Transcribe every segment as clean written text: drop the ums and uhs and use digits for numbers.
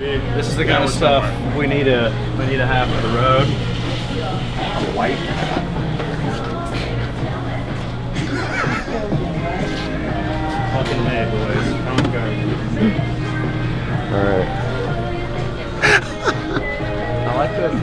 This is the kind of stuff we need to have for the road. White. Fucking made, boys. I'm going. All right. I like this.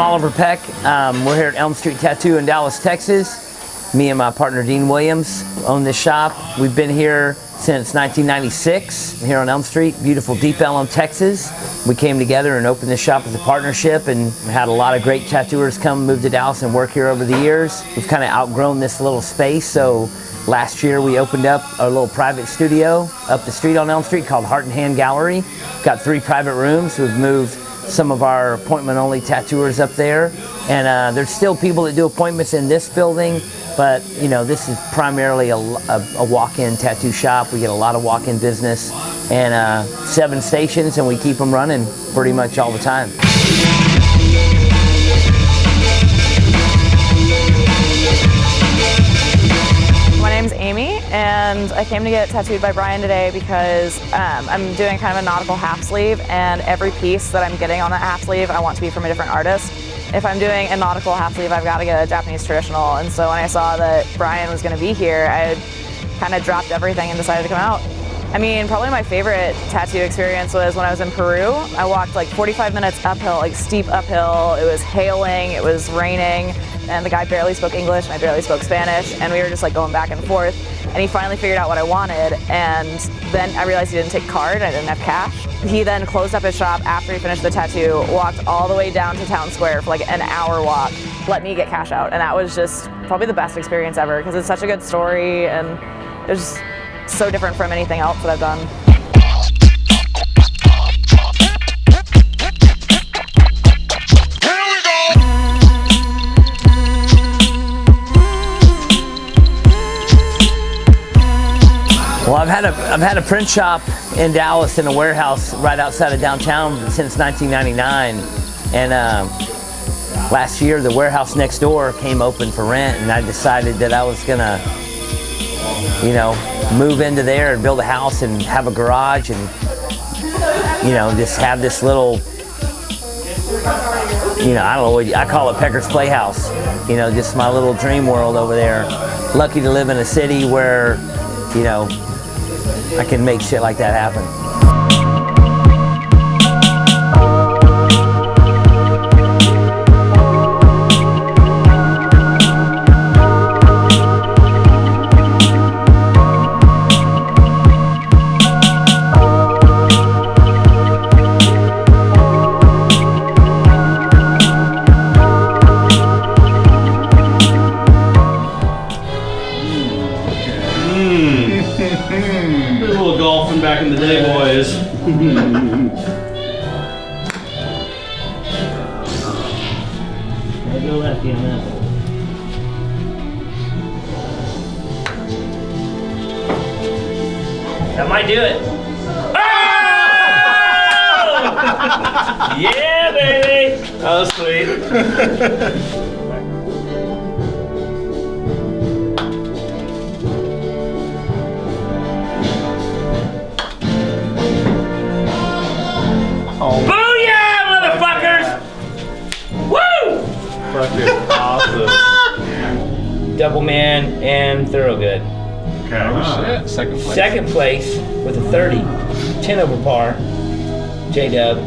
Oliver Peck. We're here at Elm Street Tattoo in Dallas, Texas. Me and my partner Dean Williams own this shop. We've been here since 1996 here on Elm Street, beautiful Deep Ellum, Texas. We came together and opened this shop as a partnership and had a lot of great tattooers come move to Dallas and work here over the years. We've kind of outgrown this little space, so last year we opened up a little private studio up the street on Elm Street called Heart and Hand Gallery. Got 3 private rooms. We've moved some of our appointment-only tattooers up there, and there's still people that do appointments in this building, but you know, this is primarily a walk-in tattoo shop. We get a lot of walk-in business, and 7 stations, and we keep them running pretty much all the time. My name's Amy, and I came to get tattooed by Brian today because I'm doing kind of a nautical half sleeve, and every piece that I'm getting on that half sleeve I want to be from a different artist. If I'm doing a nautical half sleeve, I've got to get a Japanese traditional, and so when I saw that Brian was going to be here, I kind of dropped everything and decided to come out. I mean, probably my favorite tattoo experience was when I was in Peru. I walked like 45 minutes uphill, like steep uphill. It was hailing, it was raining, and the guy barely spoke English and I barely spoke Spanish, and we were just like going back and forth, and he finally figured out what I wanted, and then I realized he didn't take card, I didn't have cash. He then closed up his shop after he finished the tattoo, walked all the way down to Town Square for like an hour walk, let me get cash out, and that was just probably the best experience ever because it's such a good story, and it was just so different from anything else that I've done. Well, I've had a print shop in Dallas in a warehouse right outside of downtown since 1999, and last year the warehouse next door came open for rent, and I decided that I was gonna, you know, move into there and build a house and have a garage and, you know, just have this little, you know, I don't know what I call it, Pecker's Playhouse. You know, just my little dream world over there. Lucky to live in a city where, you know, I can make shit like that happen. Back in the day, boys. Go lefty on that. That might do it. Oh! Yeah, baby. That was sweet. Booyah, motherfuckers! Woo! Fuck Awesome. Dobleman and Thurow. Okay. Oh, shit. Second place. Second place with a 30, 10 over par, J-Dub.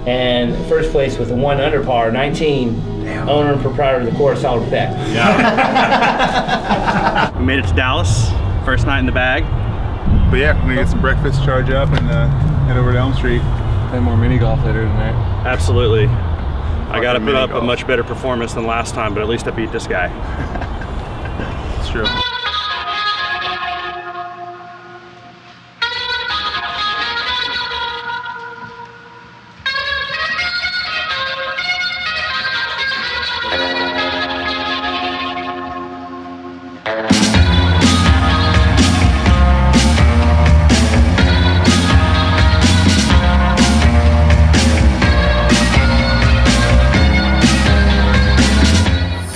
And first place with a 1 under par, 19, owner and proprietor of the course, Oliver Peck. Yeah. We made it to Dallas, first night in the bag. But yeah, we're gonna get some breakfast, charge up, and head over to Elm Street. Play more mini golf later tonight. Absolutely. I got to put up a much better performance than last time, but at least I beat this guy. It's true.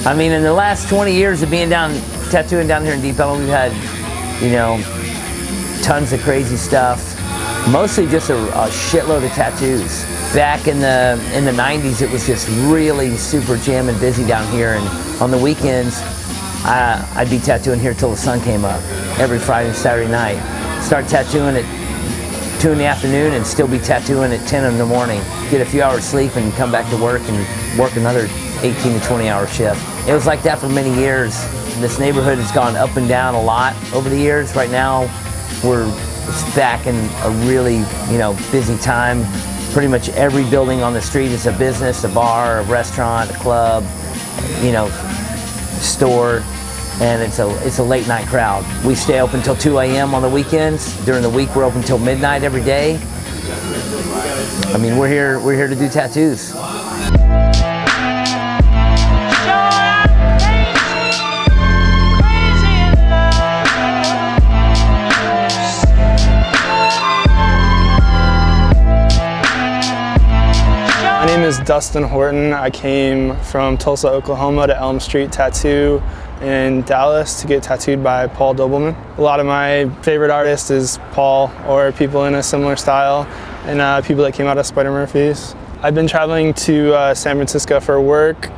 I mean, in the last 20 years of being tattooing down here in Deep Ellum, we've had, you know, tons of crazy stuff. Mostly just a shitload of tattoos. Back in the 90s, it was just really super jamming busy down here, and on the weekends, I'd be tattooing here till the sun came up every Friday and Saturday night. Start tattooing at 2 in the afternoon and still be tattooing at 10 in the morning. Get a few hours sleep and come back to work and work another 18 to 20 hour shift. It was like that for many years. This neighborhood has gone up and down a lot over the years. Right now, it's back in a really, you know, busy time. Pretty much every building on the street is a business, a bar, a restaurant, a club, you know, store, and it's a late night crowd. We stay open till 2 a.m. on the weekends. During the week, we're open till midnight every day. I mean, we're here to do tattoos. My name is Dustin Horton. I came from Tulsa, Oklahoma to Elm Street Tattoo in Dallas to get tattooed by Paul Dobleman. A lot of my favorite artists is Paul or people in a similar style, and people that came out of Spider Murphy's. I've been traveling to San Francisco for work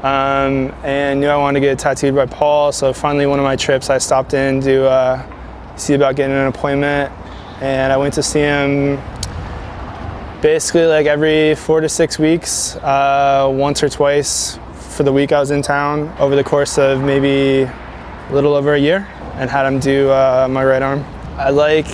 and knew I wanted to get tattooed by Paul, so finally one of my trips I stopped in to see about getting an appointment, and I went to see him basically like every 4 to 6 weeks, once or twice for the week I was in town over the course of maybe a little over a year, and had him do my right arm. I like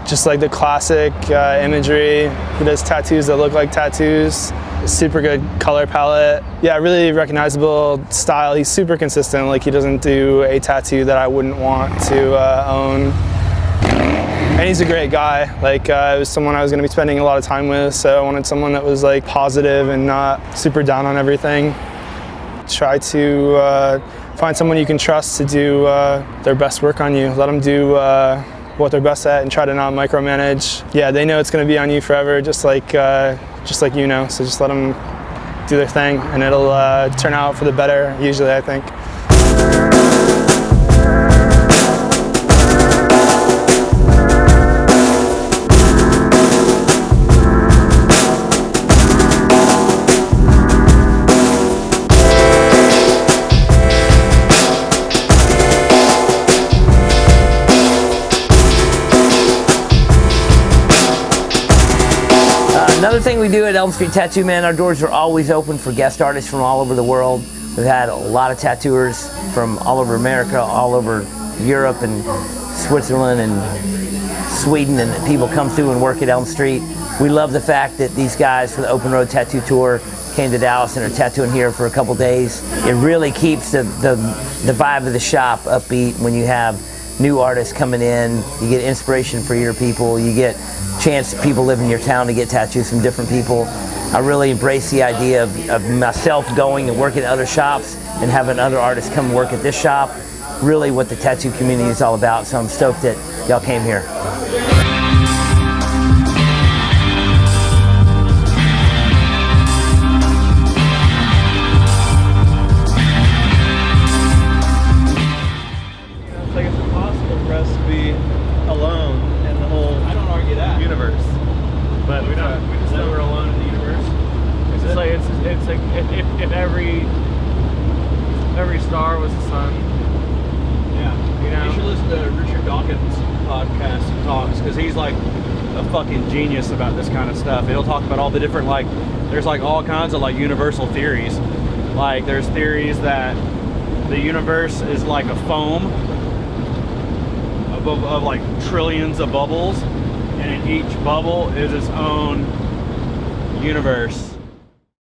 just like the classic imagery. He does tattoos that look like tattoos. Super good color palette. Yeah, really recognizable style. He's super consistent. Like, he doesn't do a tattoo that I wouldn't want to own. And he's a great guy. Like, it was someone I was going to be spending a lot of time with, so I wanted someone that was like positive and not super down on everything. Try to find someone you can trust to do their best work on you. Let them do what they're best at and try to not micromanage. Yeah, they know it's going to be on you forever, just like you know. So just let them do their thing, and it'll turn out for the better. Usually, I think. Another thing we do at Elm Street Tattoo, man, our doors are always open for guest artists from all over the world. We've had a lot of tattooers from all over America, all over Europe and Switzerland and Sweden, and people come through and work at Elm Street. We love the fact that these guys for the Open Road Tattoo Tour came to Dallas and are tattooing here for a couple days. It really keeps the vibe of the shop upbeat when you have new artists coming in. You get inspiration for your people. You get chance people live in your town to get tattoos from different people. I really embrace the idea of myself going and working at other shops and having other artists come work at this shop. Really what the tattoo community is all about, so I'm stoked that y'all came here. It's like it's impossible for us to be alone in the whole universe. But we just know we're alone in the universe. It's like if Every star was the sun. Yeah. You know? You should listen to Richard Dawkins' podcast and talks, because he's like a fucking genius about this kind of stuff. He'll talk about all the different, like, there's like all kinds of like universal theories. Like there's theories that the universe is like a foam of like trillions of bubbles, and each bubble is its own universe.